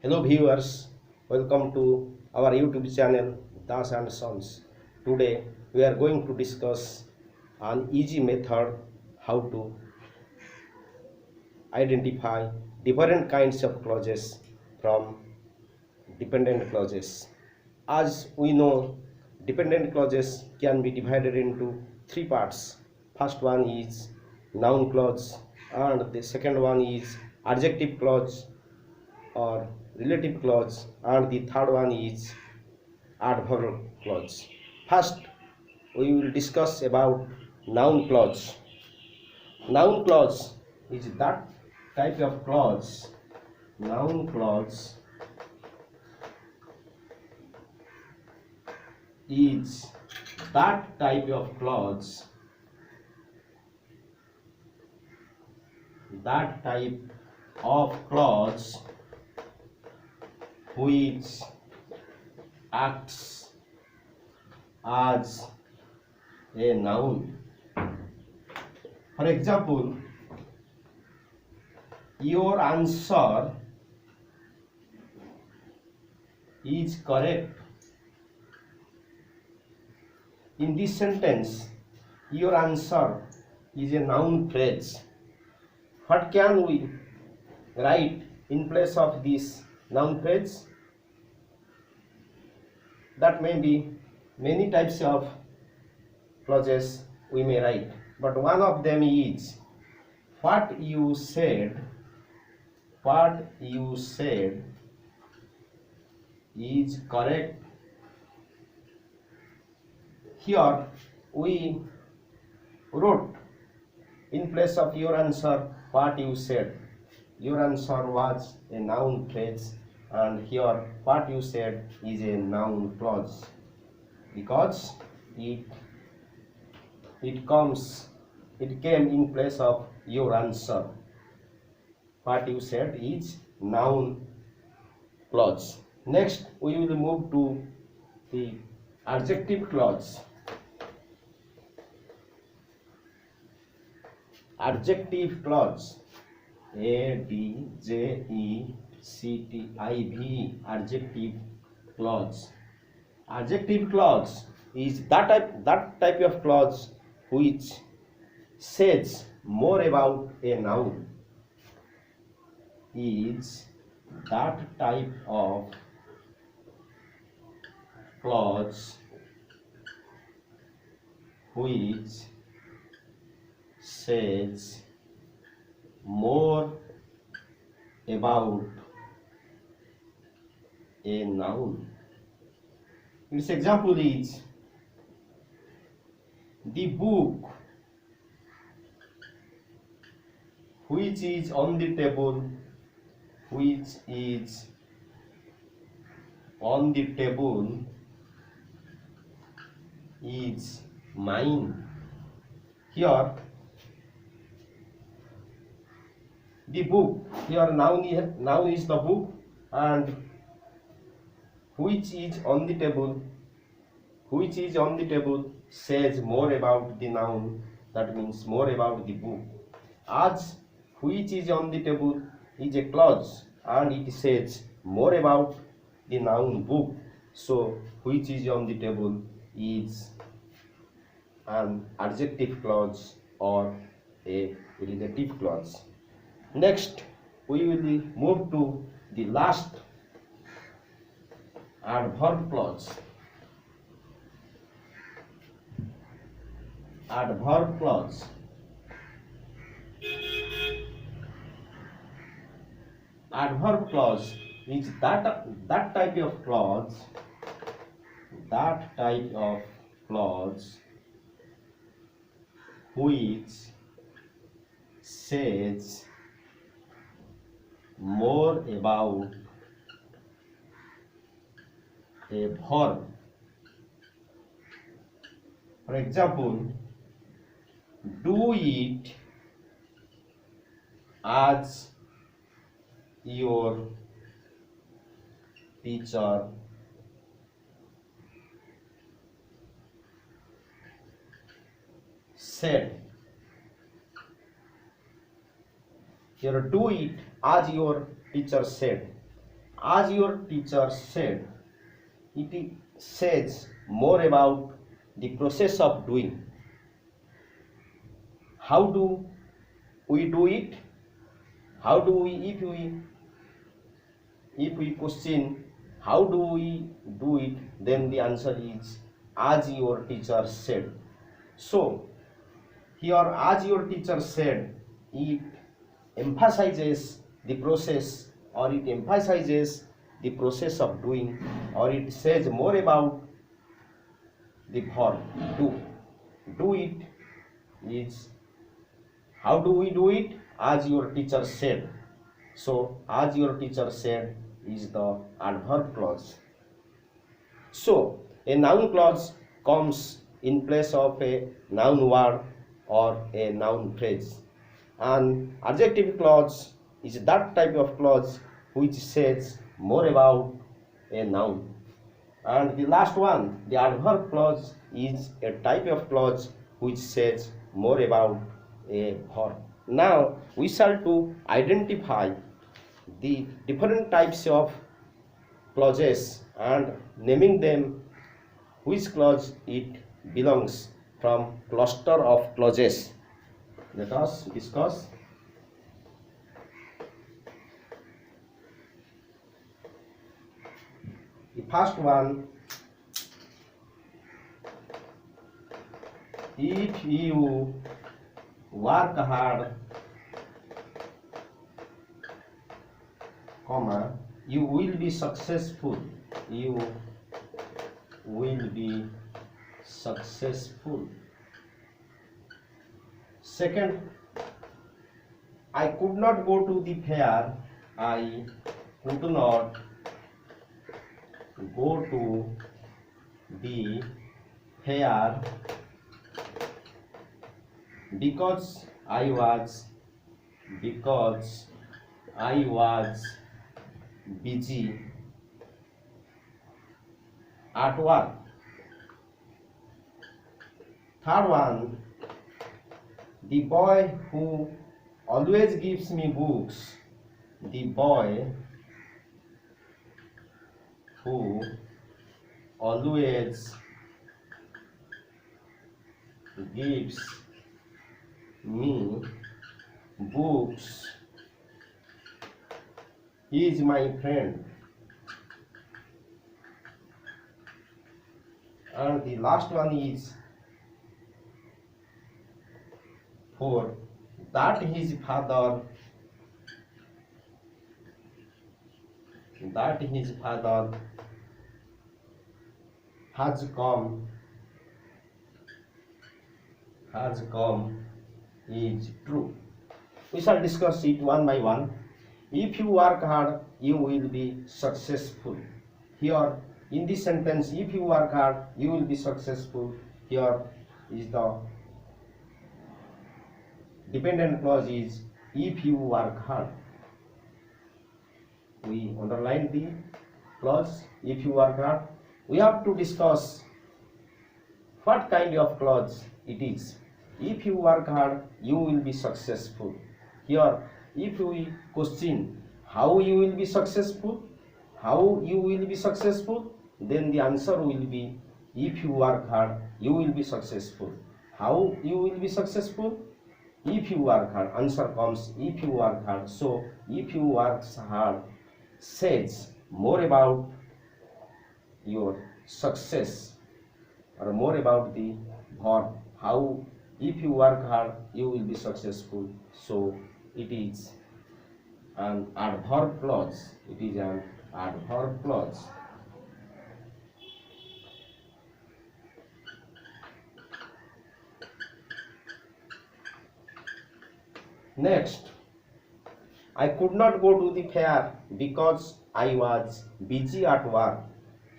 Hello viewers, welcome to our YouTube channel Das and Sons. Today we are going to discuss an easy method how to identify different kinds of clauses from dependent clauses. As we know, dependent clauses can be divided into three parts. First one is noun clause and the second one is adjective clause or relative clause and the third one is adverb clause. First, we will discuss about noun clause. Noun clause is that type of clause. Noun clause is that type of clause. That type of clause which acts as a noun. For example, your answer is correct. In this sentence, your answer is a noun phrase. What can we write in place of this noun phrase? That may be many types of clauses we may write, but one of them is what you said is correct. Here we wrote in place of your answer what you said. Your answer was a noun phrase and here what you said is a noun clause because it came in place of your answer. What you said is noun clause. Next we will move to the adjective clause. Adjective clause, ADJECTIV, adjective clause. Adjective clause is that type of clause which says more about a noun. Is that type of clause which says more about a noun. Its example is the book which is on the table, is mine. Here the book, here noun is the book and which is on the table says more about the noun, that means more about the book. As which is on the table is a clause and it says more about the noun book, so which is on the table is an adjective clause or a relative clause. Next we will move to the last adverb clause. Adverb clause. Adverb clause is that type of clause which says more about a verb. For example, do it as your teacher said. Here, do it as your teacher said. as your teacher said. It says more about the process of doing. How do we do it? How do we, if we question how do we do it, then the answer is as your teacher said. So here, as your teacher said, it emphasizes the process, or it emphasizes the process of doing, or it says more about the verb do. Do it is how do we do it? As your teacher said. So as your teacher said is the adverb clause. So a noun clause comes in place of a noun word or a noun phrase. An adjective clause is that type of clause which says more about a noun. And the last one, the adverb clause, is a type of clause which says more about a verb. Now we shall to identify the different types of clauses and naming them which clause it belongs from cluster of clauses. Let us discuss. The first one, if you work hard, comma, you will be successful. You will be successful. Second, I could not go to the fair. I could not go to the fair because I was busy at work. Third one, the boy who always gives me books. The boy who always gives me books is my friend. And the last one is for that his father has come is true. We shall discuss it one by one. If you work hard, you will be successful. Here in this sentence, if you work hard, you will be successful. Here is the dependent clause is if you work hard. We underline the clause if you work hard. We have to discuss what kind of clause it is. If you work hard, you will be successful. Here, if we question how you will be successful, then the answer will be if you work hard, you will be successful. How you will be successful? If you work hard. Answer comes if you work hard. So if you work hard says more about your success, or more about the verb how. If you work hard, you will be successful. So it is an adverb clause. It is an adverb clause. Next, I could not go to the fair because I was busy at work.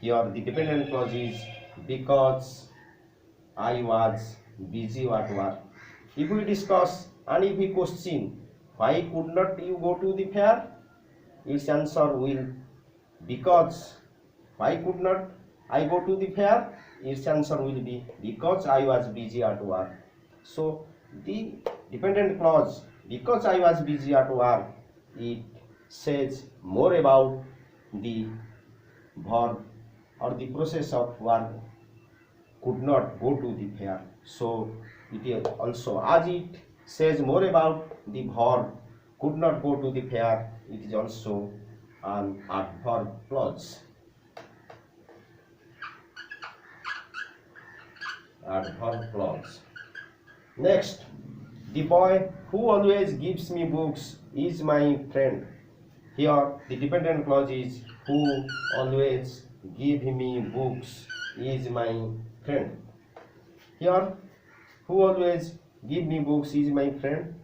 Here the dependent clause is because I was busy at work. If we discuss and if we question why could not you go to the fair, its answer will because. Why could not I go to the fair? Its answer will be because I was busy at work. So the dependent clause because I was busy at work, it says more about the verb or the process of work could not go to the fair. So it is also, as it says more about the verb could not go to the fair, it is also an adverb clause. Adverb clause. Next, the boy who always gives me books is my friend. Here the dependent clause is who always give me books is my friend. Here who always give me books is my friend.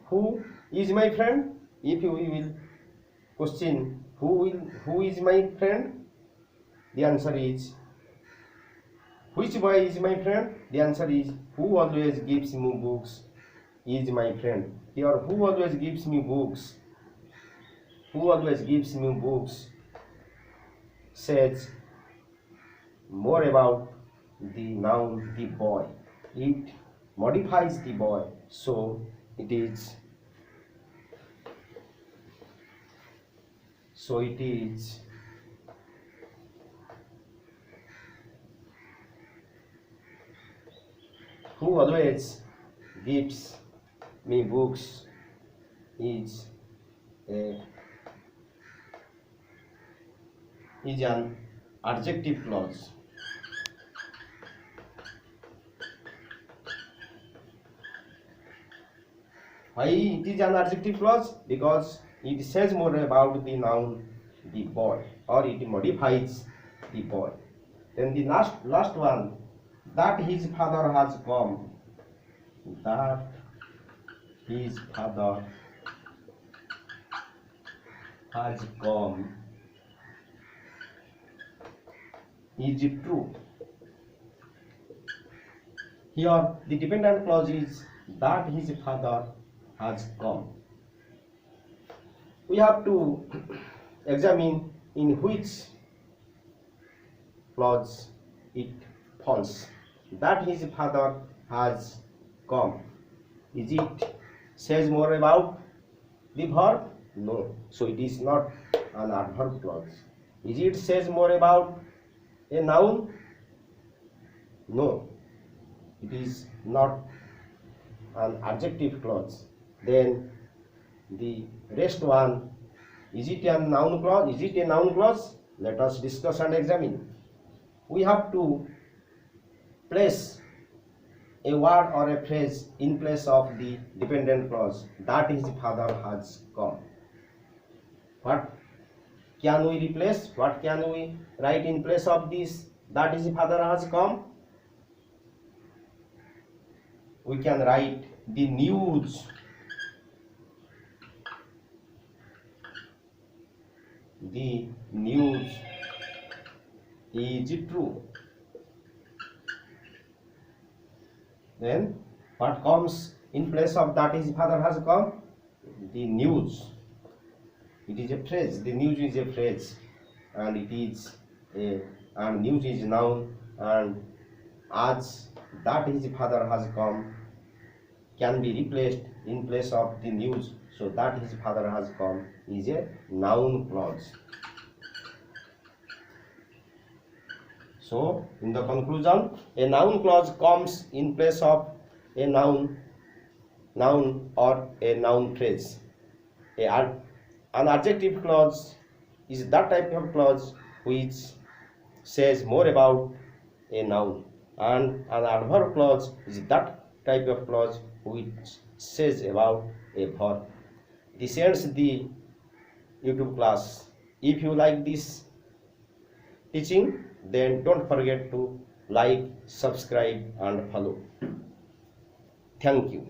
Who is my friend? If you will question who is my friend, the answer is which boy is my friend? The answer is who always gives me books is my friend. Here who always gives me books, who always gives me books says more about the noun the boy. It modifies the boy, so it is who always gives me books is an adjective clause. Why it is an adjective clause? Because it says more about the noun the boy, or it modifies the boy. Then the last one, that his father has come. That his father has come is true. Here the dependent clause is that his father has come. We have to examine in which clause it falls. That his father has come, is it says more about the verb? No, so it is not an adverb clause. Is it says more about a noun? No, it is not an adjective clause. Then the rest one, is it a noun clause? Is it a noun clause? Let us discuss and examine. We have to place a word or a phrase in place of the dependent clause. That his father has come. What can we replace? What can we write in place of this? That his father has come. We can write the news. The news is true. Then what comes in place of that his father has come? The news. It is a phrase. The news is a phrase, and it is and news is noun, and as that his father has come can be replaced in place of the news. So that his father has come is a noun clause. So in the conclusion, a noun clause comes in place of a noun or a noun phrase. An adjective clause is that type of clause which says more about a noun, and an adverb clause is that type of clause which says about a verb. This ends the YouTube class. If you like this teaching, then don't forget to like, subscribe and follow. Thank you.